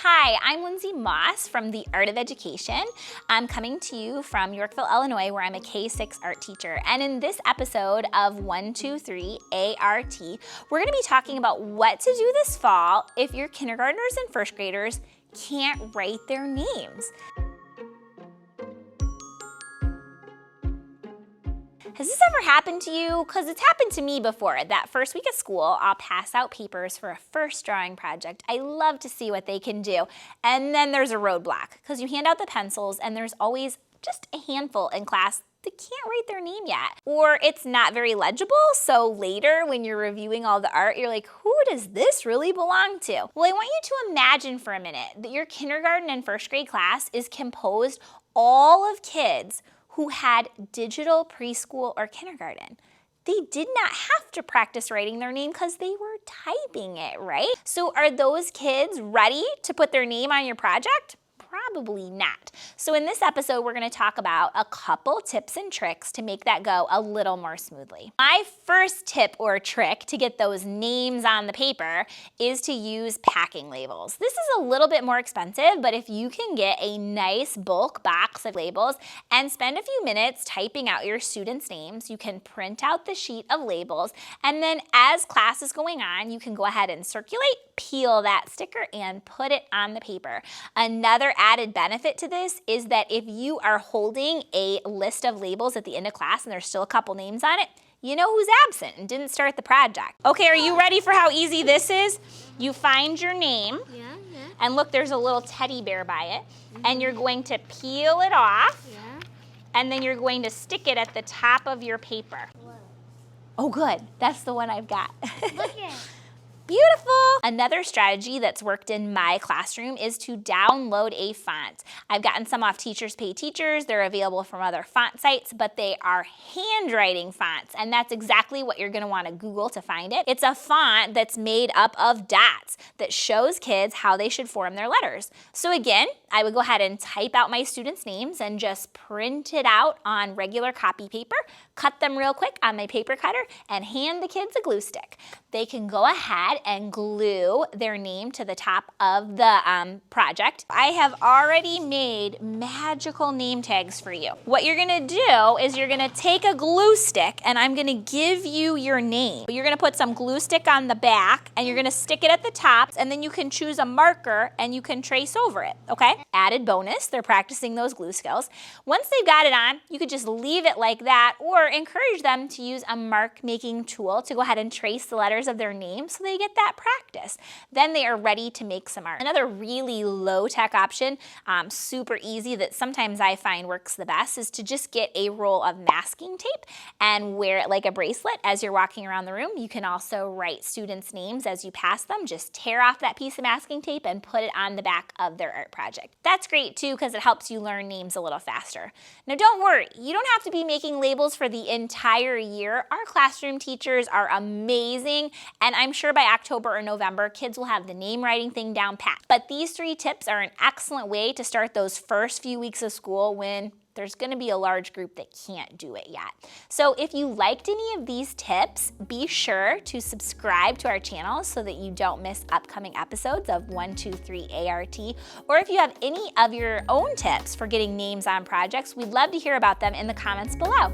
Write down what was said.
Hi, I'm Lindsey Moss from The Art of Education. I'm coming to you from Yorkville, Illinois, where I'm a K-6 art teacher. And in this episode of 123 ART, we're going to be talking about what to do this fall if your kindergartners and first graders can't write their names. Has this ever happened to you? Because it's happened to me before. That first week of school, I'll pass out papers for a first drawing project. I love to see what they can do. And then there's a roadblock because you hand out the pencils and there's always just a handful in class that can't write their name yet. Or it's not very legible, so later when you're reviewing all the art, you're like, who does this really belong to? Well, I want you to imagine for a minute that your kindergarten and first grade class is composed all of kids who had digital preschool or kindergarten. They did not have to practice writing their name because they were typing it, right? So are those kids ready to put their name on your project? Probably not. So in this episode, we're going to talk about a couple tips and tricks to make that go a little more smoothly. My first tip or trick to get those names on the paper is to use packing labels. This is a little bit more expensive, but if you can get a nice bulk box of labels and spend a few minutes typing out your students' names, you can print out the sheet of labels, and then as class is going on, you can go ahead and circulate, peel that sticker, and put it on the paper. Another added benefit to this is that if you are holding a list of labels at the end of class and there's still a couple names on it, you know who's absent and didn't start the project. Okay, are you ready for how easy this is? You find your name, and look, there's a little teddy bear by it, and you're going to peel it off, and then you're going to stick it at the top of your paper. Whoa. Oh, good. That's the one I've got. Look at it. Beautiful! Another strategy that's worked in my classroom is to download a font. I've gotten some off Teachers Pay Teachers. They're available from other font sites, but they are handwriting fonts, and that's exactly what you're going to want to Google to find it. It's a font that's made up of dots that shows kids how they should form their letters. So again, I would go ahead and type out my students' names and just print it out on regular copy paper, cut them real quick on my paper cutter, and hand the kids a glue stick. They can go ahead and glue their name to the top of the project. I have already made magical name tags for you. What you're gonna do is you're gonna take a glue stick and I'm gonna give you your name. You're gonna put some glue stick on the back and you're gonna stick it at the top, and then you can choose a marker and you can trace over it, okay? Added bonus, they're practicing those glue skills. Once they've got it on, you could just leave it like that or encourage them to use a mark making tool to go ahead and trace the letters of their name so they get that practice. Then they are ready to make some art. Another really low-tech option, super easy, that sometimes I find works the best, is to just get a roll of masking tape and wear it like a bracelet as you're walking around the room. You can also write students' names as you pass them. Just tear off that piece of masking tape and put it on the back of their art project. That's great too because it helps you learn names a little faster. Now don't worry, you don't have to be making labels for the entire year. Our classroom teachers are amazing, and I'm sure by October or November, kids will have the name writing thing down pat. But these 3 tips are an excellent way to start those first few weeks of school when there's going to be a large group that can't do it yet. So if you liked any of these tips, be sure to subscribe to our channel so that you don't miss upcoming episodes of 123 ART. Or if you have any of your own tips for getting names on projects, we'd love to hear about them in the comments below.